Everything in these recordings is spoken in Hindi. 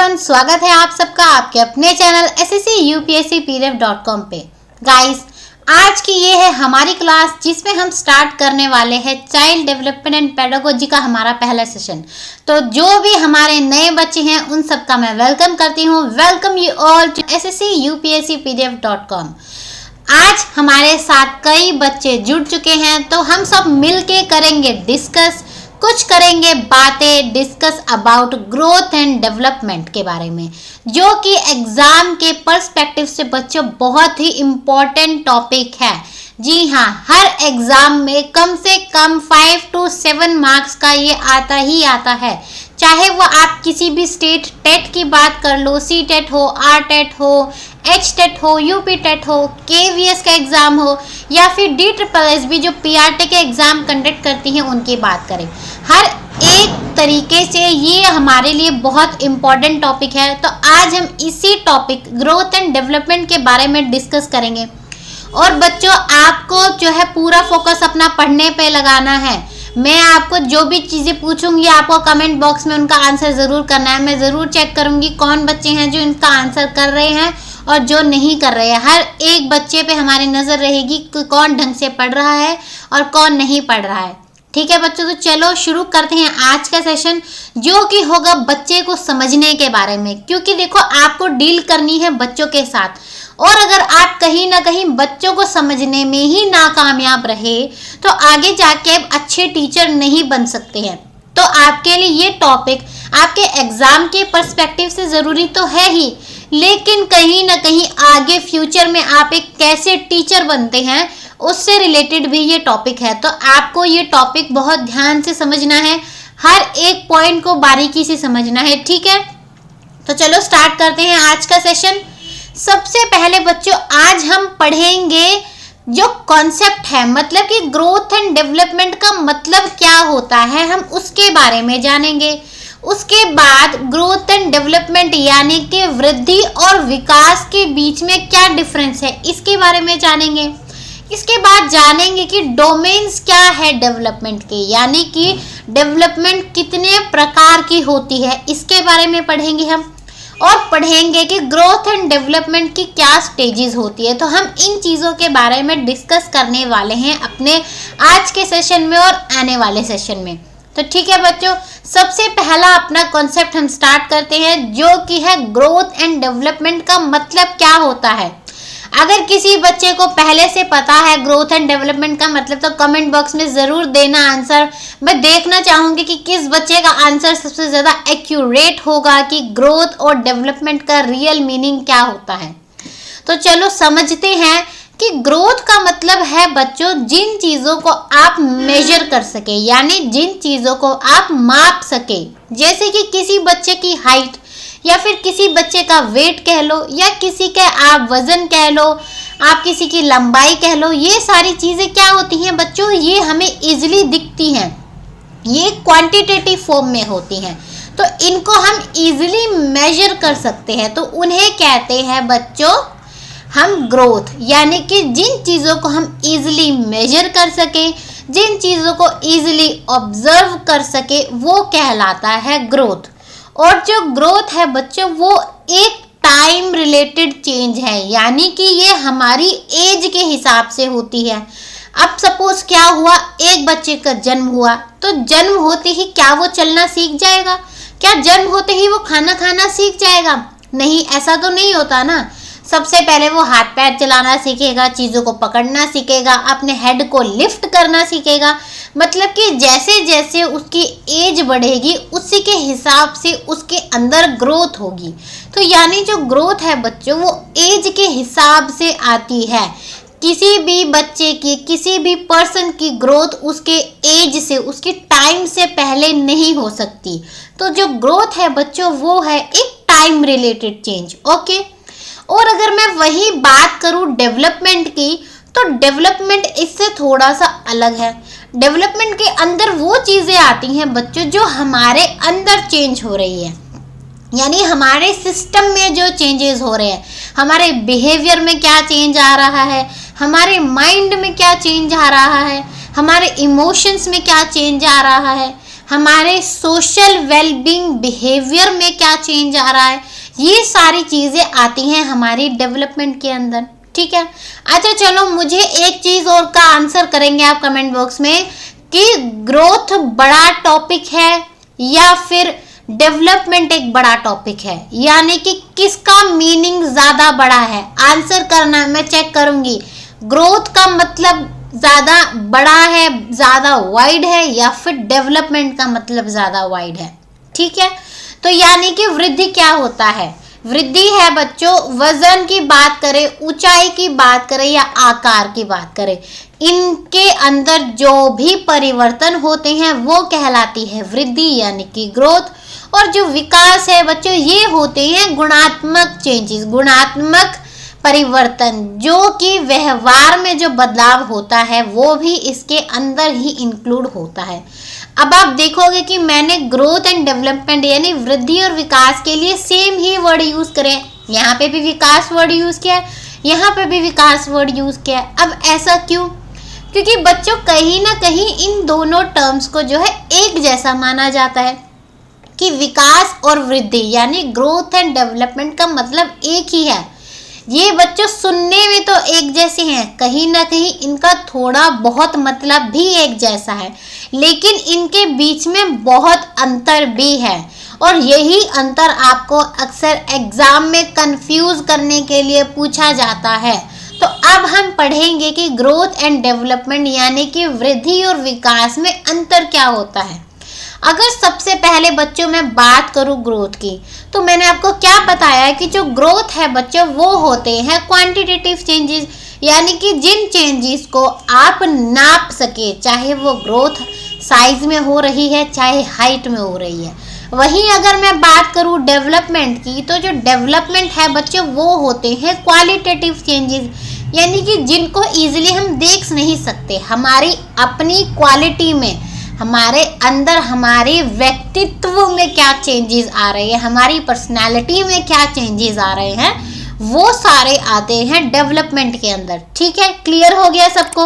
एवरीवन, स्वागत है आप सबका आपके अपने चैनल SSCUPSCPDF.com पे। गाइस, आज की ये है हमारी क्लास जिसमें हम स्टार्ट करने वाले हैं चाइल्ड डेवलपमेंट एंड पेडागोजी का हमारा पहला सेशन। तो जो भी हमारे नए बच्चे हैं उन सबका मैं वेलकम करती हूँ। Welcome you all to SSCUPSCPDF.com। आज हमारे साथ कई बच्चे जुड़ चुके हैं, तो हम सब मिलके करेंगे डिस्कस, कुछ करेंगे बातें discuss about growth and development के बारे में, जो कि एग्जाम के पर्सपेक्टिव से बच्चों बहुत ही इम्पोर्टेंट टॉपिक है। जी हाँ, हर एग्जाम में कम से कम 5 to 7 मार्क्स का ये आता ही आता है। चाहे वो आप किसी भी स्टेट टेट की बात कर लो, सी टेट हो, आर टेट हो, एच टेट हो, यूपी टेट हो, KVS का एग्ज़ाम हो, या फिर DSSB जो PRT के एग्ज़ाम कंडक्ट करती हैं उनकी बात करें। हर एक तरीके से ये हमारे लिए बहुत इम्पॉर्टेंट टॉपिक है। तो आज हम इसी टॉपिक ग्रोथ एंड डेवलपमेंट के बारे में डिस्कस करेंगे। और बच्चों, आपको जो है पूरा फोकस अपना पढ़ने पे लगाना है। मैं आपको जो भी चीज़ें पूछूंगी आपको कमेंट बॉक्स में उनका आंसर ज़रूर करना है। मैं ज़रूर चेक करूंगी कौन बच्चे हैं जो इनका आंसर कर रहे हैं और जो नहीं कर रहे हैं। हर एक बच्चे पे हमारी नज़र रहेगी कि कौन ढंग से पढ़ रहा है और कौन नहीं पढ़ रहा है। ठीक है बच्चों, तो चलो शुरू करते हैं आज का सेशन, जो कि होगा बच्चे को समझने के बारे में। क्योंकि देखो, आपको डील करनी है बच्चों के साथ, और अगर आप कहीं ना कहीं बच्चों को समझने में ही नाकामयाब रहे तो आगे जाके आप अच्छे टीचर नहीं बन सकते हैं। तो आपके लिए ये टॉपिक आपके एग्जाम के पर्सपेक्टिव से ज़रूरी तो है ही, लेकिन कहीं ना कहीं आगे फ्यूचर में आप एक कैसे टीचर बनते हैं उससे रिलेटेड भी ये टॉपिक है। तो आपको ये टॉपिक बहुत ध्यान से समझना है, हर एक पॉइंट को बारीकी से समझना है। ठीक है, तो चलो स्टार्ट करते हैं आज का सेशन। सबसे पहले बच्चों, आज हम पढ़ेंगे जो कॉन्सेप्ट है, मतलब कि ग्रोथ एंड डेवलपमेंट का मतलब क्या होता है, हम उसके बारे में जानेंगे। उसके बाद ग्रोथ एंड डेवलपमेंट यानी कि वृद्धि और विकास के बीच में क्या डिफरेंस है, इसके बारे में जानेंगे। इसके बाद जानेंगे कि डोमेन्स क्या है डेवलपमेंट के, यानी कि डेवलपमेंट कितने प्रकार की होती है, इसके बारे में पढ़ेंगे हम। और पढ़ेंगे कि ग्रोथ एंड डेवलपमेंट की क्या स्टेजेस होती है। तो हम इन चीज़ों के बारे में डिस्कस करने वाले हैं अपने आज के सेशन में और आने वाले सेशन में। तो ठीक है बच्चों, सबसे पहला अपना कॉन्सेप्ट हम स्टार्ट करते हैं, जो कि है ग्रोथ एंड डेवलपमेंट का मतलब क्या होता है। अगर किसी बच्चे को पहले से पता है ग्रोथ एंड डेवलपमेंट का मतलब, तो कमेंट बॉक्स में ज़रूर देना आंसर। मैं देखना चाहूँगी कि किस बच्चे का आंसर सबसे ज़्यादा एक्यूरेट होगा कि ग्रोथ और डेवलपमेंट का रियल मीनिंग क्या होता है। तो चलो समझते हैं कि ग्रोथ का मतलब है बच्चों जिन चीज़ों को आप मेजर कर सके, यानी जिन चीज़ों को आप माप सके। जैसे कि किसी बच्चे की हाइट, या फिर किसी बच्चे का वेट कह लो, या किसी का आप वज़न कह लो, आप किसी की लंबाई कह लो। ये सारी चीज़ें क्या होती हैं बच्चों, ये हमें इजीली दिखती हैं, ये क्वांटिटेटिव फॉर्म में होती हैं, तो इनको हम इजीली मेजर कर सकते हैं। तो उन्हें कहते हैं बच्चों हम ग्रोथ, यानी कि जिन चीज़ों को हम इजीली मेजर कर सकें, जिन चीज़ों को इजीली ऑब्जर्व कर सके, वो कहलाता है ग्रोथ। और जो ग्रोथ है बच्चों वो एक टाइम रिलेटेड चेंज है, यानी कि ये हमारी एज के हिसाब से होती है। अब सपोज क्या हुआ, एक बच्चे का जन्म हुआ, तो जन्म होते ही क्या वो चलना सीख जाएगा? क्या जन्म होते ही वो खाना खाना सीख जाएगा? नहीं, ऐसा तो नहीं होता ना। सबसे पहले वो हाथ पैर चलाना सीखेगा, चीज़ों को पकड़ना सीखेगा, अपने हेड को लिफ्ट करना सीखेगा। मतलब कि जैसे जैसे उसकी एज बढ़ेगी उसी के हिसाब से उसके अंदर ग्रोथ होगी। तो यानी जो ग्रोथ है बच्चों वो एज के हिसाब से आती है। किसी भी बच्चे की, किसी भी पर्सन की ग्रोथ उसके एज से, उसकी टाइम से पहले नहीं हो सकती। तो जो ग्रोथ है बच्चों वो है एक टाइम रिलेटेड चेंज। ओके, और अगर मैं वही बात करूँ डेवलपमेंट की, तो डेवलपमेंट इससे थोड़ा सा अलग है। डेवलपमेंट के अंदर वो चीज़ें आती हैं बच्चों जो हमारे अंदर चेंज हो रही है, यानी हमारे सिस्टम में जो चेंजेस हो रहे हैं, हमारे बिहेवियर में क्या चेंज आ रहा है, हमारे माइंड में क्या चेंज आ रहा है, हमारे इमोशंस में क्या चेंज आ रहा है, हमारे सोशल वेलबींग बिहेवियर में क्या चेंज आ रहा है, ये सारी चीज़ें आती हैं हमारी डेवलपमेंट के अंदर। ठीक है, अच्छा चलो, मुझे एक चीज़ और का आंसर करेंगे आप कमेंट बॉक्स में कि ग्रोथ बड़ा टॉपिक है या फिर डेवलपमेंट एक बड़ा टॉपिक है, यानी कि किसका मीनिंग ज़्यादा बड़ा है। आंसर करना, मैं चेक करूंगी। ग्रोथ का मतलब ज़्यादा बड़ा है, ज़्यादा वाइड है, या फिर डेवलपमेंट का मतलब ज़्यादा वाइड है। ठीक है, तो यानी कि वृद्धि क्या होता है? वृद्धि है बच्चों, वजन की बात करें, ऊंचाई की बात करें या आकार की बात करें, इनके अंदर जो भी परिवर्तन होते हैं वो कहलाती है वृद्धि यानी कि ग्रोथ। और जो विकास है बच्चों, ये होते हैं गुणात्मक चेंजेस, गुणात्मक परिवर्तन, जो कि व्यवहार में जो बदलाव होता है वो भी इसके अंदर ही इंक्लूड होता है। अब आप देखोगे कि मैंने ग्रोथ एंड डेवलपमेंट यानी वृद्धि और विकास के लिए सेम ही वर्ड यूज करें। यहाँ पे भी विकास वर्ड यूज किया है, यहाँ पे भी विकास वर्ड यूज किया है। अब ऐसा क्यों? क्योंकि बच्चों कहीं ना कहीं इन दोनों टर्म्स को जो है एक जैसा माना जाता है कि विकास और वृद्धि यानी ग्रोथ एंड डेवलपमेंट का मतलब एक ही है। ये बच्चों सुनने में तो एक जैसे हैं, कहीं ना कहीं इनका थोड़ा बहुत मतलब भी एक जैसा है, लेकिन इनके बीच में बहुत अंतर भी है। और यही अंतर आपको अक्सर एग्जाम में कंफ्यूज करने के लिए पूछा जाता है। तो अब हम पढ़ेंगे कि ग्रोथ एंड डेवलपमेंट यानी कि वृद्धि और विकास में अंतर क्या होता है। अगर सबसे पहले बच्चों मैं बात करूं ग्रोथ की, तो मैंने आपको क्या बताया कि जो ग्रोथ है बच्चों वो होते हैं क्वांटिटेटिव चेंजेस, यानी कि जिन चेंजेस को आप नाप सके, चाहे वो ग्रोथ साइज में हो रही है चाहे हाइट में हो रही है। वहीं अगर मैं बात करूं डेवलपमेंट की, तो जो डेवलपमेंट है बच्चों वो होते हैं क्वालिटेटिव चेंजेस, यानी कि जिनको इजीली हम देख नहीं सकते। हमारी अपनी क्वालिटी में, हमारे अंदर, हमारे व्यक्तित्व में क्या चेंजेस आ रहे हैं, हमारी पर्सनालिटी में क्या चेंजेस आ रहे हैं, वो सारे आते हैं डेवलपमेंट के अंदर। ठीक है, क्लियर हो गया सबको?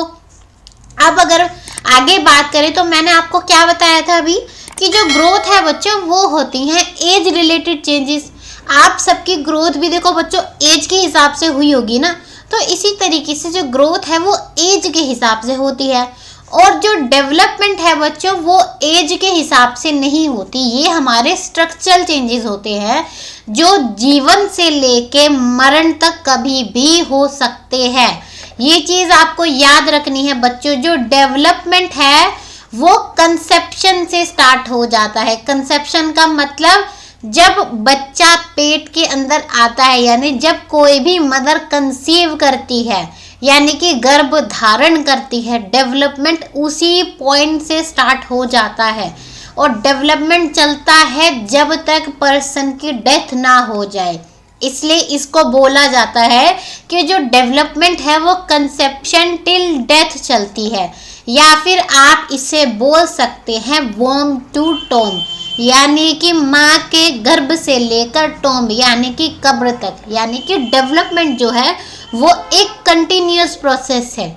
अब अगर आगे बात करें तो मैंने आपको क्या बताया था अभी कि जो ग्रोथ है बच्चों वो होती हैं एज रिलेटेड चेंजेस। आप सबकी ग्रोथ भी देखो बच्चों एज के हिसाब से हुई होगी ना, तो इसी तरीके से जो ग्रोथ है वो एज के हिसाब से होती है। और जो डेवलपमेंट है बच्चों वो एज के हिसाब से नहीं होती, ये हमारे स्ट्रक्चरल चेंजेस होते हैं जो जीवन से लेके मरण तक कभी भी हो सकते हैं। ये चीज़ आपको याद रखनी है बच्चों। जो डेवलपमेंट है वो कंसेप्शन से स्टार्ट हो जाता है। कंसेप्शन का मतलब जब बच्चा पेट के अंदर आता है, यानी जब कोई भी मदर कंसीव करती है यानी कि गर्भ धारण करती है, डेवलपमेंट उसी पॉइंट से स्टार्ट हो जाता है। और डेवलपमेंट चलता है जब तक पर्सन की डेथ ना हो जाए, इसलिए इसको बोला जाता है कि जो डेवलपमेंट है वो कंसेप्शन टिल डेथ चलती है। या फिर आप इसे बोल सकते हैं वॉर्म टू टॉम, यानी कि माँ के गर्भ से लेकर टॉम्ब यानी कि कब्र तक, यानी कि डेवलपमेंट जो है वो एक कंटिन्यूअस प्रोसेस है।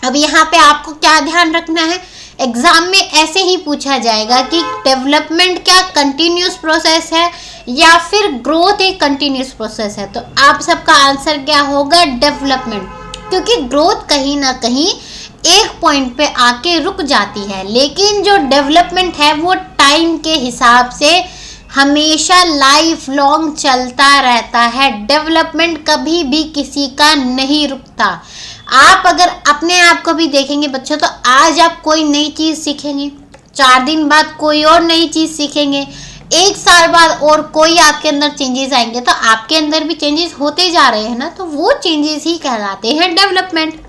अब यहाँ पे आपको क्या ध्यान रखना है, एग्जाम में ऐसे ही पूछा जाएगा कि डेवलपमेंट क्या कंटिन्यूअस प्रोसेस है या फिर ग्रोथ एक कंटिन्यूअस प्रोसेस है। तो आप सबका आंसर क्या होगा, डेवलपमेंट, क्योंकि ग्रोथ कहीं ना कहीं एक पॉइंट पे आके रुक जाती है, लेकिन जो डेवलपमेंट है वो टाइम के हिसाब से हमेशा लाइफ लॉन्ग चलता रहता है। डेवलपमेंट कभी भी किसी का नहीं रुकता। आप अगर अपने आप को भी देखेंगे बच्चों, तो आज आप कोई नई चीज़ सीखेंगे, 4 दिन बाद कोई और नई चीज़ सीखेंगे, 1 साल बाद और कोई आपके अंदर चेंजेस आएंगे, तो आपके अंदर भी चेंजेस होते जा रहे हैं ना, तो वो चेंजेस ही कहलाते हैं डेवलपमेंट।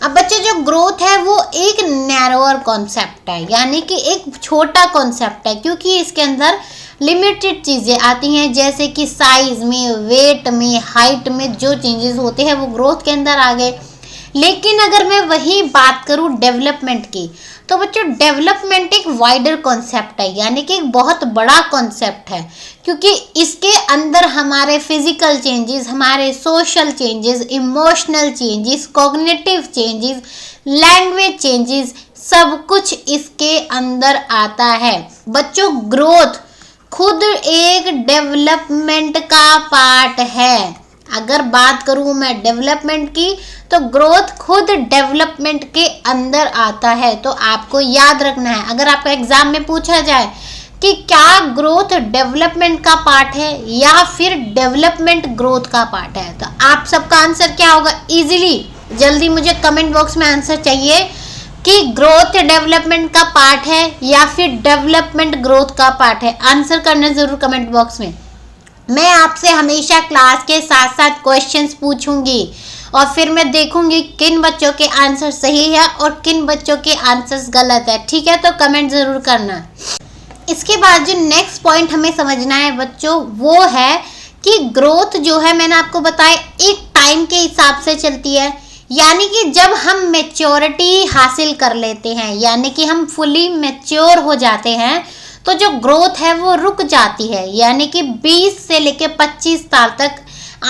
अब बच्चे जो ग्रोथ है वो एक नैरोअर कॉन्सेप्ट है, यानी कि एक छोटा कॉन्सेप्ट है, क्योंकि इसके अंदर लिमिटेड चीज़ें आती हैं, जैसे कि साइज में, वेट में, हाइट में जो चेंजेस होते हैं वो ग्रोथ के अंदर आ गए। लेकिन अगर मैं वही बात करूँ डेवलपमेंट की, तो बच्चों डेवलपमेंट एक वाइडर कॉन्सेप्ट है, यानी कि एक बहुत बड़ा कॉन्सेप्ट है, क्योंकि इसके अंदर हमारे फिजिकल चेंजेस, हमारे social changes, emotional changes, cognitive changes, language changes, सब कुछ इसके अंदर आता है। बच्चों ग्रोथ खुद एक डेवलपमेंट का पार्ट है। अगर बात करूं मैं डेवलपमेंट की तो ग्रोथ खुद डेवलपमेंट के अंदर आता है। तो आपको याद रखना है, अगर आपको एग्जाम में पूछा जाए कि क्या ग्रोथ डेवलपमेंट का पार्ट है या फिर डेवलपमेंट ग्रोथ का पार्ट है, तो आप सबका आंसर क्या होगा? इजीली जल्दी मुझे कमेंट बॉक्स में आंसर चाहिए कि ग्रोथ डेवलपमेंट का पार्ट है या फिर डेवलपमेंट ग्रोथ का पार्ट है। आंसर करना जरूर कमेंट बॉक्स में। मैं आपसे हमेशा क्लास के साथ साथ क्वेश्चंस पूछूंगी और फिर मैं देखूंगी किन बच्चों के आंसर सही है और किन बच्चों के आंसर्स गलत है। ठीक है, तो कमेंट जरूर करना। इसके बाद जो नेक्स्ट पॉइंट हमें समझना है बच्चों, वो है कि ग्रोथ जो है मैंने आपको बताया एक टाइम के हिसाब से चलती है। यानी कि जब हम मैच्योरिटी हासिल कर लेते हैं, यानी कि हम फुली मैच्योर हो जाते हैं, तो जो ग्रोथ है वो रुक जाती है। यानी कि 20 से लेकर 25 साल तक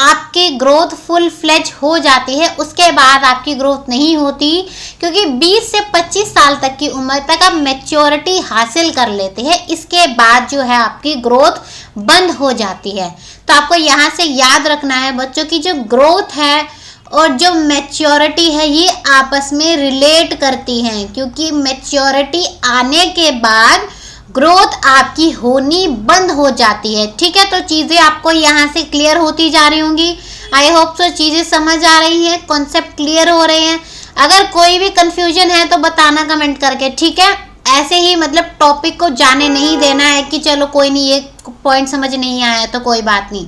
आपकी ग्रोथ फुल फ्लेज हो जाती है। उसके बाद आपकी ग्रोथ नहीं होती, क्योंकि 20 से 25 साल तक की उम्र तक आप मैच्योरिटी हासिल कर लेते हैं। इसके बाद जो है आपकी ग्रोथ बंद हो जाती है। तो आपको यहाँ से याद रखना है बच्चों की जो ग्रोथ है और जो मैच्योरिटी है ये आपस में रिलेट करती हैं, क्योंकि मैच्योरिटी आने के बाद ग्रोथ आपकी होनी बंद हो जाती है। ठीक है, तो चीज़ें आपको यहाँ से क्लियर होती जा रही होंगी। आई होप सो चीज़ें समझ आ रही हैं, कॉन्सेप्ट क्लियर हो रहे हैं। अगर कोई भी कंफ्यूजन है तो बताना कमेंट करके। ठीक है, ऐसे ही मतलब टॉपिक को जाने नहीं देना है कि चलो कोई नहीं ये पॉइंट समझ नहीं आया तो कोई बात नहीं।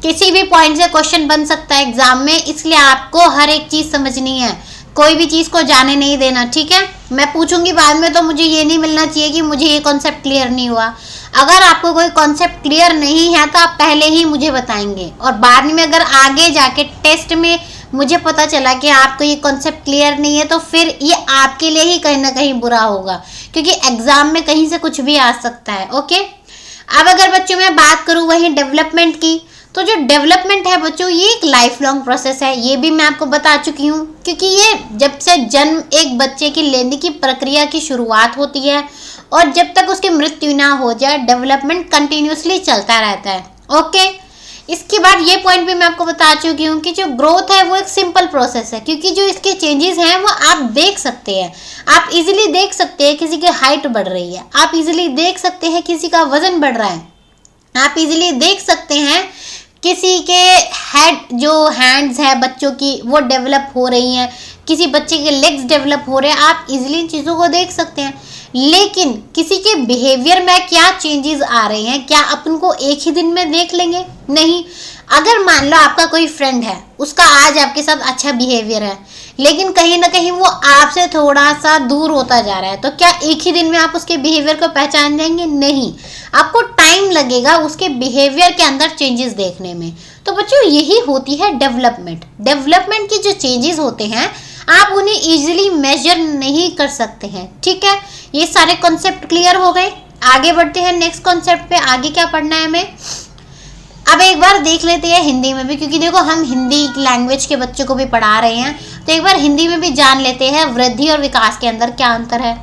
किसी भी पॉइंट से क्वेश्चन बन सकता है एग्जाम में, इसलिए आपको हर एक चीज़ समझनी है, कोई भी चीज़ को जाने नहीं देना। ठीक है, मैं पूछूंगी बाद में तो मुझे ये नहीं मिलना चाहिए कि मुझे ये कॉन्सेप्ट क्लियर नहीं हुआ। अगर आपको कोई कॉन्सेप्ट क्लियर नहीं है तो आप पहले ही मुझे बताएंगे, और बाद में अगर आगे जाके टेस्ट में मुझे पता चला कि आपको ये कॉन्सेप्ट क्लियर नहीं है तो फिर ये आपके लिए ही कहीं ना कहीं बुरा होगा, क्योंकि एग्जाम में कहीं से कुछ भी आ सकता है। ओके, अब अगर बच्चों मैं बात करूँ वहीं डेवलपमेंट की, तो जो डेवलपमेंट है बच्चों ये एक लाइफ लॉन्ग प्रोसेस है। ये भी मैं आपको बता चुकी हूँ, क्योंकि ये जब से जन्म एक बच्चे की लेने की प्रक्रिया की शुरुआत होती है और जब तक उसकी मृत्यु ना हो जाए डेवलपमेंट कंटिन्यूसली चलता रहता है। ओके, इसके बाद ये पॉइंट भी मैं आपको बता चुकी हूँ कि जो ग्रोथ है वो एक सिंपल प्रोसेस है, क्योंकि जो इसके चेंजेस हैं वो आप देख सकते हैं। आप इजीली देख सकते हैं किसी की हाइट बढ़ रही है, आप इजीली देख सकते हैं किसी का वजन बढ़ रहा है, आप इजीली देख सकते हैं किसी के जो हैंड्स है बच्चों की वो डेवलप हो रही हैं, किसी बच्चे के लेग्स डेवलप हो रहे हैं। आप इजीली इन चीज़ों को देख सकते हैं, लेकिन किसी के बिहेवियर में क्या चेंजेस आ रहे हैं क्या अपन को एक ही दिन में देख लेंगे? नहीं। अगर मान लो आपका कोई फ्रेंड है, उसका आज आपके साथ अच्छा बिहेवियर है, लेकिन कहीं ना कहीं वो आपसे थोड़ा सा दूर होता जा रहा है, तो क्या एक ही दिन में आप उसके बिहेवियर को पहचान जाएंगे? नहीं, आपको टाइम लगेगा उसके बिहेवियर के अंदर चेंजेस देखने में। तो बच्चों यही होती है डेवलपमेंट। डेवलपमेंट की जो चेंजेस होते हैं आप उन्हें इजीली मेजर नहीं कर सकते हैं। ठीक है, ये सारे कॉन्सेप्ट क्लियर हो गए। आगे बढ़ते हैं नेक्स्ट कॉन्सेप्ट पे। आगे क्या पढ़ना है हमें, अब एक बार देख लेते हैं हिंदी में भी, क्योंकि देखो हम हिंदी लैंग्वेज के बच्चों को भी पढ़ा रहे हैं, तो एक बार हिंदी में भी जान लेते हैं वृद्धि और विकास के अंदर क्या अंतर है।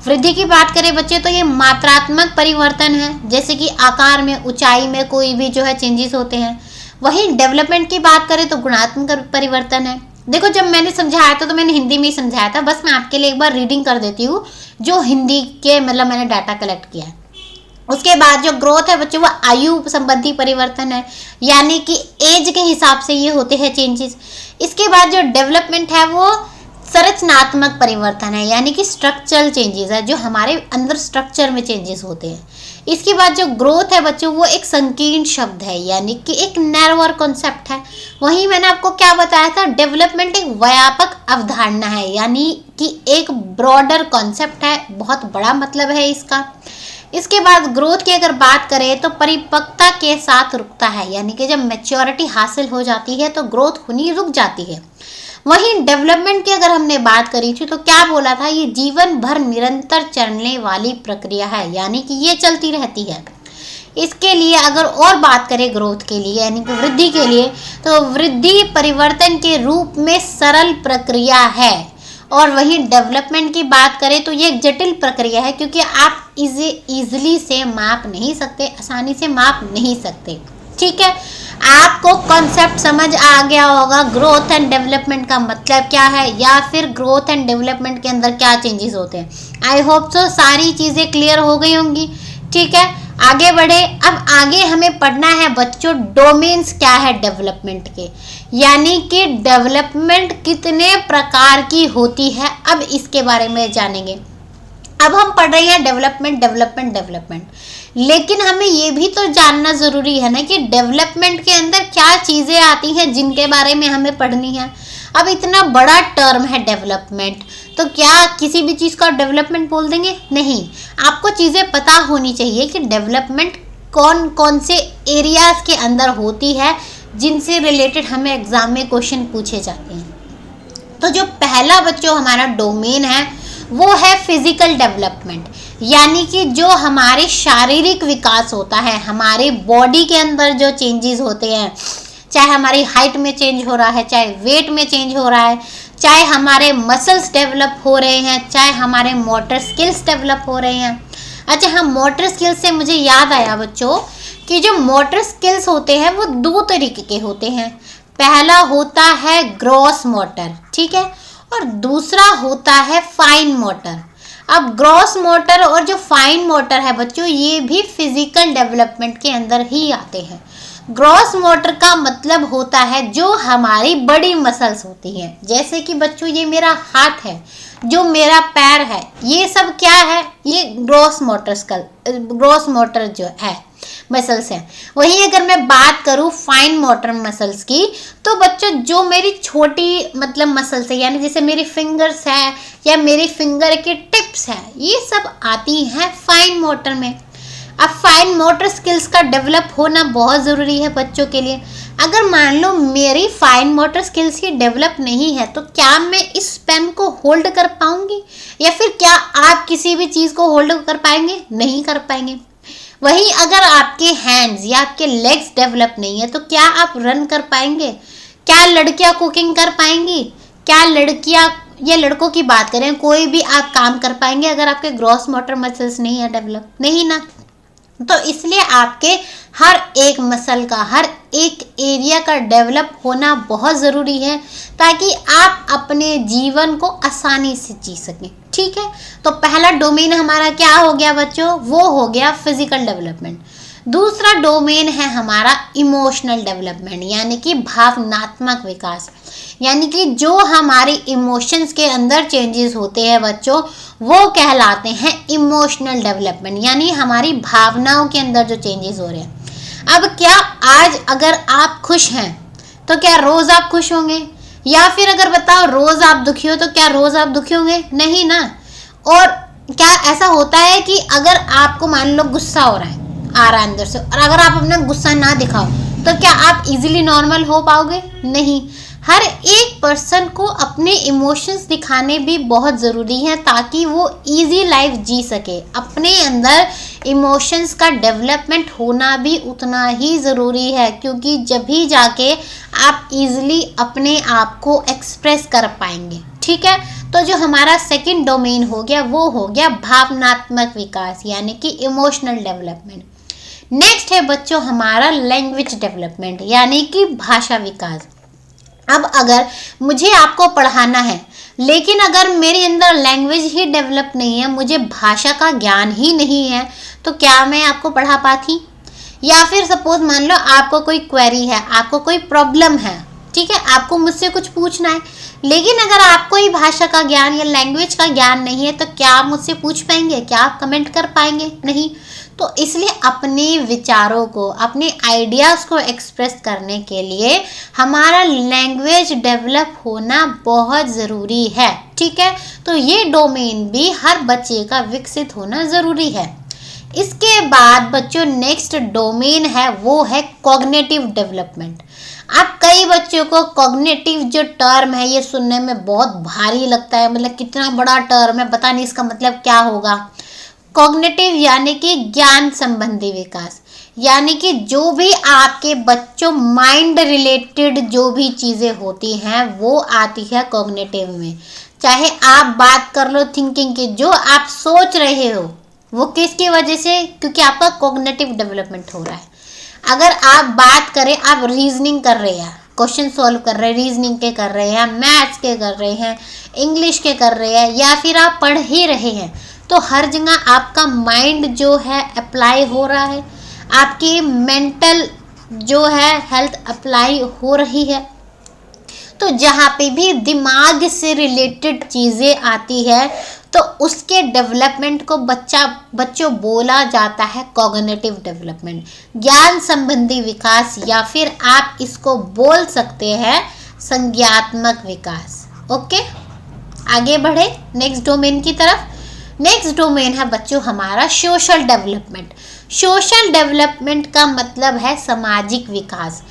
वृद्धि की बात करें बच्चे तो ये मात्रात्मक परिवर्तन है, जैसे कि आकार में, ऊंचाई में कोई भी जो है चेंजेस होते हैं। वहीं डेवलपमेंट की बात करें तो गुणात्मक परिवर्तन है। देखो जब मैंने समझाया था तो मैंने हिंदी में ही समझाया था, बस मैं आपके लिए एक बार रीडिंग कर देती हूँ जो हिंदी के मतलब मैंने डाटा कलेक्ट किया है। उसके बाद जो ग्रोथ है बच्चों वो आयु संबंधी परिवर्तन है, यानी कि एज के हिसाब से ये होते हैं चेंजेस। इसके बाद जो डेवलपमेंट है वो संरचनात्मक परिवर्तन है, यानी कि स्ट्रक्चरल चेंजेस है, जो हमारे अंदर स्ट्रक्चर में चेंजेस होते हैं। इसके बाद जो ग्रोथ है बच्चों वो एक संकीर्ण शब्द है, यानी कि एक नैरोअर कॉन्सेप्ट है। वहीं मैंने आपको क्या बताया था, डेवलपमेंट एक व्यापक अवधारणा है, यानी कि एक ब्रॉडर कॉन्सेप्ट है, बहुत बड़ा मतलब है इसका। इसके बाद ग्रोथ की अगर बात करें तो परिपक्वता के साथ रुकता है, यानी कि जब मैच्योरिटी हासिल हो जाती है तो ग्रोथ होनी रुक जाती है। वहीं डेवलपमेंट की अगर हमने बात करी थी तो क्या बोला था, ये जीवन भर निरंतर चलने वाली प्रक्रिया है, यानी कि ये चलती रहती है। इसके लिए अगर और बात करें ग्रोथ के लिए यानी कि वृद्धि के लिए, तो वृद्धि परिवर्तन के रूप में सरल प्रक्रिया है और वहीं डेवलपमेंट की बात करें तो ये एक जटिल प्रक्रिया है, क्योंकि आप इसे ईजिली से माप नहीं सकते, आसानी से माप नहीं सकते। ठीक है, आपको कॉन्सेप्ट समझ आ गया होगा ग्रोथ एंड डेवलपमेंट का मतलब क्या है, या फिर ग्रोथ एंड डेवलपमेंट के अंदर क्या चेंजेस होते हैं। आई होप सो सारी चीज़ें क्लियर हो गई होंगी। ठीक है, आगे बढ़े। अब आगे हमें पढ़ना है बच्चों डोमेन्स क्या है डेवलपमेंट के, यानी कि डेवलपमेंट कितने प्रकार की होती है, अब इसके बारे में जानेंगे। अब हम पढ़ रहे हैं डेवलपमेंट डेवलपमेंट डेवलपमेंट, लेकिन हमें ये भी तो जानना ज़रूरी है ना कि डेवलपमेंट के अंदर क्या चीज़ें आती हैं जिनके बारे में हमें पढ़नी है। अब इतना बड़ा टर्म है डेवलपमेंट, तो क्या किसी भी चीज़ का डेवलपमेंट बोल देंगे? नहीं, आपको चीज़ें पता होनी चाहिए कि डेवलपमेंट कौन कौन से एरियाज़ के अंदर होती है जिनसे रिलेटेड हमें एग्ज़ाम में क्वेश्चन पूछे जाते हैं। तो जो पहला बच्चों हमारा डोमेन है वो है फिजिकल डेवलपमेंट, यानी कि जो हमारे शारीरिक विकास होता है, हमारे बॉडी के अंदर जो चेंजेस होते हैं, चाहे हमारी हाइट में चेंज हो रहा है, चाहे वेट में चेंज हो रहा है, चाहे हमारे मसल्स डेवलप हो रहे हैं, चाहे हमारे मोटर स्किल्स डेवलप हो रहे हैं। अच्छा हाँ, मोटर स्किल्स से मुझे याद आया बच्चों कि जो मोटर स्किल्स होते हैं वो दो तरीके के होते हैं। पहला होता है ग्रॉस मोटर, ठीक है, और दूसरा होता है फाइन मोटर। अब ग्रॉस मोटर और जो फाइन मोटर है बच्चों, ये भी फिजिकल डेवलपमेंट के अंदर ही आते हैं। ग्रॉस मोटर का मतलब होता है जो हमारी बड़ी मसल्स होती हैं, जैसे कि बच्चों ये मेरा हाथ है, जो मेरा पैर है, ये सब क्या है, ये ग्रॉस मोटर जो है मसल्स हैं। वहीं अगर मैं बात करूँ फाइन मोटर मसल्स की, तो बच्चों जो मेरी छोटी मतलब मसल्स है, यानी जैसे मेरी फिंगर्स है या मेरी फिंगर के टिप्स है, ये सब आती हैं फाइन मोटर में। अब फाइन मोटर स्किल्स का डेवलप होना बहुत ज़रूरी है बच्चों के लिए। अगर मान लो मेरी फाइन मोटर स्किल्स ही डेवलप नहीं है, तो क्या मैं इस पेन को होल्ड कर पाऊंगी, या फिर क्या आप किसी भी चीज़ को होल्ड कर पाएंगे? नहीं कर पाएंगे। वहीं अगर आपके हैंड्स या आपके लेग्स डेवलप नहीं है, तो क्या आप रन कर पाएंगे? क्या लड़कियां कुकिंग कर पाएंगी? क्या लड़कियां या लड़कों की बात करें, कोई भी आप काम कर पाएंगे अगर आपके ग्रॉस मोटर मसल्स नहीं है डेवलप? नहीं ना। तो इसलिए आपके हर एक मसल का, हर एक एरिया का डेवलप होना बहुत ज़रूरी है, ताकि आप अपने जीवन को आसानी से जी सकें। ठीक है, तो पहला डोमेन हमारा क्या हो गया बच्चों? वो हो गया फिजिकल डेवलपमेंट। दूसरा डोमेन है हमारा इमोशनल डेवलपमेंट, यानी कि भावनात्मक विकास, यानी कि जो हमारे इमोशंस के अंदर चेंजेस होते हैं बच्चों, वो कहलाते हैं इमोशनल डेवलपमेंट, यानी हमारी भावनाओं के अंदर जो चेंजेस हो रहे हैं। अब क्या आज अगर आप खुश हैं तो क्या रोज़ आप खुश होंगे, या फिर अगर बताओ रोज़ आप दुखी हो तो क्या रोज़ आप दुखी होंगे? नहीं ना। और क्या ऐसा होता है कि अगर आपको मान लो गुस्सा हो रहा है, आ रहा है अंदर से, और अगर आप अपना गुस्सा ना दिखाओ तो क्या आप इजीली नॉर्मल हो पाओगे? नहीं। हर एक पर्सन को अपने इमोशंस दिखाने भी बहुत ज़रूरी है, ताकि वो इजी लाइफ जी सके। अपने अंदर इमोशंस का डेवलपमेंट होना भी उतना ही ज़रूरी है, क्योंकि जब भी जाके आप इजीली अपने आप को एक्सप्रेस कर पाएंगे। ठीक है, तो जो हमारा सेकंड डोमेन हो गया वो हो गया भावनात्मक विकास, यानी कि इमोशनल डेवलपमेंट। नेक्स्ट है बच्चों हमारा लैंग्वेज डेवलपमेंट, यानी कि भाषा विकास। अब अगर मुझे आपको पढ़ाना है, लेकिन अगर मेरे अंदर लैंग्वेज ही डेवलप नहीं है, मुझे भाषा का ज्ञान ही नहीं है, तो क्या मैं आपको पढ़ा पाती? या फिर सपोज मान लो आपको कोई क्वेरी है, आपको कोई प्रॉब्लम है, ठीक है, आपको मुझसे कुछ पूछना है, लेकिन अगर आपको ही भाषा का ज्ञान या लैंग्वेज का ज्ञान नहीं है, तो क्या आप मुझसे पूछ पाएंगे? क्या आप कमेंट कर पाएंगे? नहीं। तो इसलिए अपने विचारों को, अपने आइडियाज़ को एक्सप्रेस करने के लिए हमारा लैंग्वेज डेवलप होना बहुत ज़रूरी है। ठीक है, तो ये डोमेन भी हर बच्चे का विकसित होना ज़रूरी है। इसके बाद बच्चों नेक्स्ट डोमेन है वो है कॉग्निटिव डेवलपमेंट। अब कई बच्चों को कॉग्निटिव जो टर्म है ये सुनने में बहुत भारी लगता है, मतलब कितना बड़ा टर्म है, पता नहीं इसका मतलब क्या होगा। कॉग्निटिव यानी कि ज्ञान संबंधी विकास, यानी कि जो भी आपके बच्चों माइंड रिलेटेड जो भी चीज़ें होती हैं वो आती है कॉग्निटिव में। चाहे आप बात कर लो थिंकिंग की, जो आप सोच रहे हो वो किसकी वजह से, क्योंकि आपका कॉग्निटिव डेवलपमेंट हो रहा है। अगर आप बात करें, आप रीजनिंग कर रहे हैं, क्वेश्चन सॉल्व कर रहे हैं, रीजनिंग के कर रहे हैं, मैथ्स के कर रहे हैं, इंग्लिश के कर रहे हैं, या फिर आप पढ़ ही रहे हैं, तो हर जगह आपका माइंड जो है अप्लाई हो रहा है, आपकी मेंटल जो है हेल्थ अप्लाई हो रही है। तो जहाँ पे भी दिमाग से रिलेटेड चीज़ें आती है तो उसके डेवलपमेंट को बच्चों बोला जाता है कॉग्निटिव डेवलपमेंट, ज्ञान संबंधी विकास, या फिर आप इसको बोल सकते हैं संज्ञात्मक विकास। ओके, आगे बढ़े नेक्स्ट डोमेन की तरफ। नेक्स्ट डोमेन है बच्चों हमारा सोशल डेवलपमेंट। सोशल डेवलपमेंट का मतलब है सामाजिक विकास।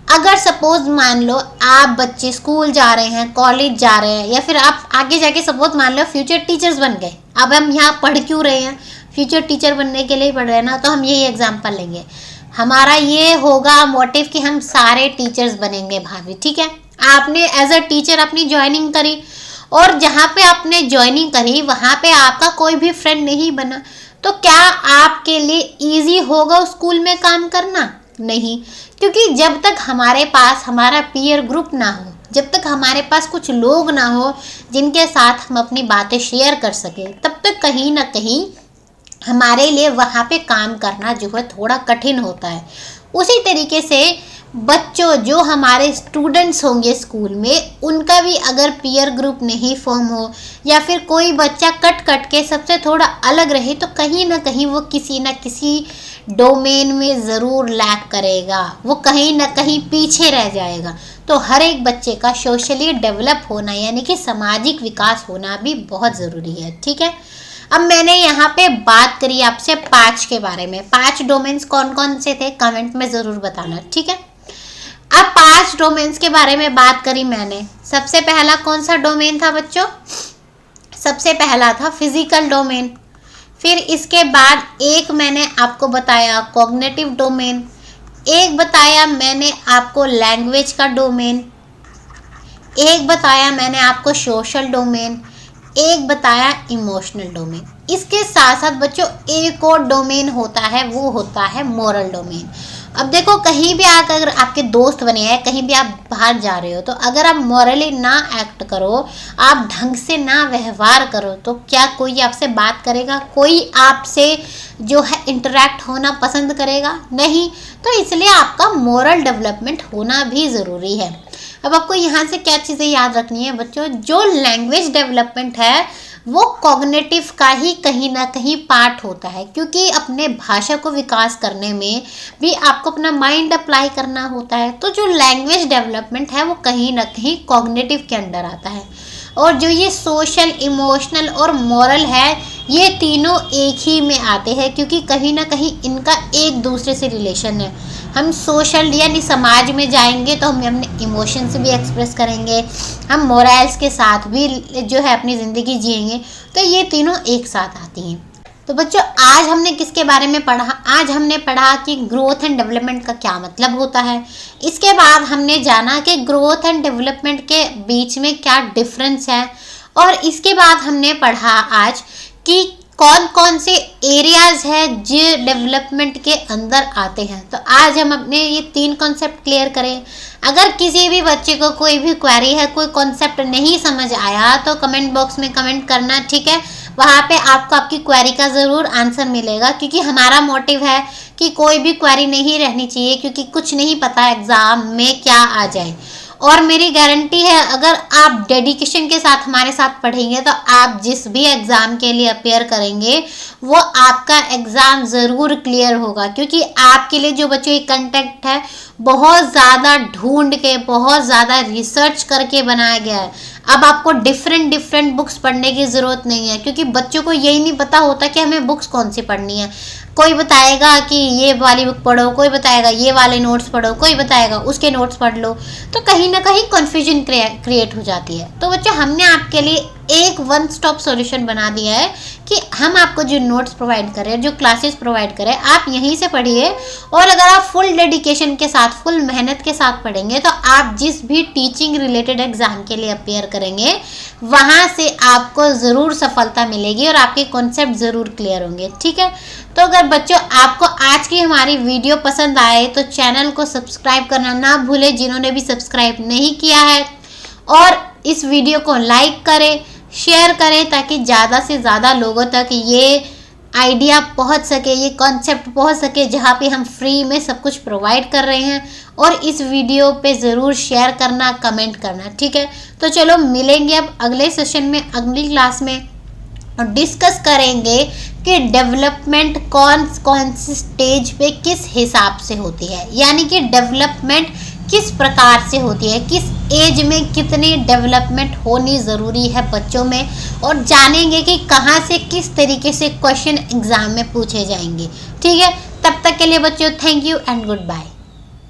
अगर सपोज मान लो आप बच्चे स्कूल जा रहे हैं, कॉलेज जा रहे हैं, या फिर आप आगे जाके सपोज मान लो फ्यूचर टीचर्स बन गए। अब हम यहाँ पढ़ क्यों रहे हैं, फ्यूचर टीचर बनने के लिए पढ़ रहे हैं ना, तो हम यही एग्जाम्पल लेंगे। हमारा ये होगा मोटिव कि हम सारे टीचर्स बनेंगे भाभी, ठीक है। आपने एज अ टीचर अपनी ज्वाइनिंग करी, और जहाँ पे आपने ज्वाइनिंग करी वहाँ पे आपका कोई भी फ्रेंड नहीं बना, तो क्या आपके लिए ईजी होगा स्कूल में काम करना? नहीं, क्योंकि जब तक हमारे पास हमारा पीयर ग्रुप ना हो, जब तक हमारे पास कुछ लोग ना हो जिनके साथ हम अपनी बातें शेयर कर सकें, तब तक कहीं ना कहीं हमारे लिए वहाँ पे काम करना जो है थोड़ा कठिन होता है। उसी तरीके से बच्चों जो हमारे स्टूडेंट्स होंगे स्कूल में, उनका भी अगर पीयर ग्रुप नहीं फॉर्म हो, या फिर कोई बच्चा कट के सबसे थोड़ा अलग रहे, तो कहीं ना कहीं वो किसी न किसी डोमेन में ज़रूर लैक करेगा, वो कहीं ना कहीं पीछे रह जाएगा। तो हर एक बच्चे का सोशली डेवलप होना यानी कि सामाजिक विकास होना भी बहुत ज़रूरी है, ठीक है। अब मैंने यहाँ पे बात करी आपसे 5 के बारे में। 5 डोमेन्स कौन कौन से थे कमेंट में ज़रूर बताना, ठीक है। अब 5 डोमेन्स के बारे में बात करी मैंने। सबसे पहला कौन सा डोमेन था बच्चों? सबसे पहला था फिजिकल डोमेन। फिर इसके बाद एक मैंने आपको बताया कॉग्निटिव डोमेन, एक बताया मैंने आपको लैंग्वेज का डोमेन, एक बताया मैंने आपको सोशल डोमेन, एक बताया इमोशनल डोमेन। इसके साथ साथ बच्चों एक और डोमेन होता है, वो होता है मोरल डोमेन। अब देखो, कहीं भी आकर अगर आपके दोस्त बने हैं, कहीं भी आप बाहर जा रहे हो, तो अगर आप मॉरली ना एक्ट करो, आप ढंग से ना व्यवहार करो, तो क्या कोई आपसे बात करेगा? कोई आपसे जो है इंटरेक्ट होना पसंद करेगा? नहीं। तो इसलिए आपका मोरल डेवलपमेंट होना भी ज़रूरी है। अब आपको यहाँ से क्या चीज़ें याद रखनी है बच्चों, जो लैंग्वेज डेवलपमेंट है वो कॉग्निटिव का ही कहीं ना कहीं पार्ट होता है, क्योंकि अपने भाषा को विकास करने में भी आपको अपना माइंड अप्लाई करना होता है। तो जो लैंग्वेज डेवलपमेंट है वो कहीं ना कहीं कॉग्निटिव के अंडर आता है। और जो ये सोशल, इमोशनल और मॉरल है, ये तीनों एक ही में आते हैं, क्योंकि कहीं ना कहीं इनका एक दूसरे से रिलेशन है। हम सोशल यानी समाज में जाएंगे तो हम अपने इमोशंस भी एक्सप्रेस करेंगे, हम मोरल्स के साथ भी जो है अपनी ज़िंदगी जिएंगे, तो ये तीनों एक साथ आती हैं। तो बच्चों आज हमने किसके बारे में पढ़ा? आज हमने पढ़ा कि ग्रोथ एंड डेवलपमेंट का क्या मतलब होता है। इसके बाद हमने जाना कि ग्रोथ एंड डेवलपमेंट के बीच में क्या डिफरेंस है, और इसके बाद हमने पढ़ा आज कि कौन कौन से एरियाज़ है जो डेवलपमेंट के अंदर आते हैं। तो आज हम अपने ये 3 कॉन्सेप्ट क्लियर करें। अगर किसी भी बच्चे को कोई भी क्वेरी है, कोई कॉन्सेप्ट नहीं समझ आया, तो कमेंट बॉक्स में कमेंट करना, ठीक है। वहाँ पे आपको आपकी क्वेरी का ज़रूर आंसर मिलेगा, क्योंकि हमारा मोटिव है कि कोई भी क्वेरी नहीं रहनी चाहिए, क्योंकि कुछ नहीं पता एग्ज़ाम में क्या आ जाए। और मेरी गारंटी है, अगर आप डेडिकेशन के साथ हमारे साथ पढ़ेंगे तो आप जिस भी एग्ज़ाम के लिए अपेयर करेंगे वो आपका एग्ज़ाम ज़रूर क्लियर होगा, क्योंकि आपके लिए जो बच्चों ये कंटेंट है बहुत ज़्यादा ढूंढ के, बहुत ज़्यादा रिसर्च करके बनाया गया है। अब आपको डिफरेंट बुक्स पढ़ने की ज़रूरत नहीं है, क्योंकि बच्चों को यही नहीं पता होता कि हमें बुक्स कौन सी पढ़नी है। कोई बताएगा कि ये वाली बुक पढ़ो, कोई बताएगा ये वाले नोट्स पढ़ो, कोई बताएगा उसके नोट्स पढ़ लो, तो कहीं ना कहीं कन्फ्यूजन क्रिएट हो जाती है। तो बच्चों हमने आपके लिए एक वन स्टॉप सॉल्यूशन बना दिया है कि हम आपको जो नोट्स प्रोवाइड कर रहे हैं, जो क्लासेस प्रोवाइड कर रहे हैं, आप यहीं से पढ़िए। और अगर आप फुल डेडिकेशन के साथ, फुल मेहनत के साथ पढ़ेंगे तो आप जिस भी टीचिंग रिलेटेड एग्जाम के लिए अपेयर करेंगे वहाँ से आपको ज़रूर सफलता मिलेगी और आपके कॉन्सेप्ट ज़रूर क्लियर होंगे। ठीक है, तो अगर बच्चों आपको आज की हमारी वीडियो पसंद आए तो चैनल को सब्सक्राइब करना ना भूलें जिन्होंने भी सब्सक्राइब नहीं किया है, और इस वीडियो को लाइक करें, शेयर करें ताकि ज़्यादा से ज़्यादा लोगों तक ये आइडिया पहुंच सके, ये कॉन्सेप्ट पहुंच सके, जहाँ पे हम फ्री में सब कुछ प्रोवाइड कर रहे हैं। और इस वीडियो पे ज़रूर शेयर करना, कमेंट करना। ठीक है, तो चलो मिलेंगे अब अगले सेशन में, अगली क्लास में, और डिस्कस करेंगे कि डेवलपमेंट कौन सी स्टेज पे किस हिसाब से होती है, यानी कि डेवलपमेंट किस प्रकार से होती है, किस एज में कितनी डेवलपमेंट होनी ज़रूरी है बच्चों में, और जानेंगे कि कहाँ से किस तरीके से क्वेश्चन एग्जाम में पूछे जाएंगे। ठीक है, तब तक के लिए बच्चों thank you and good bye.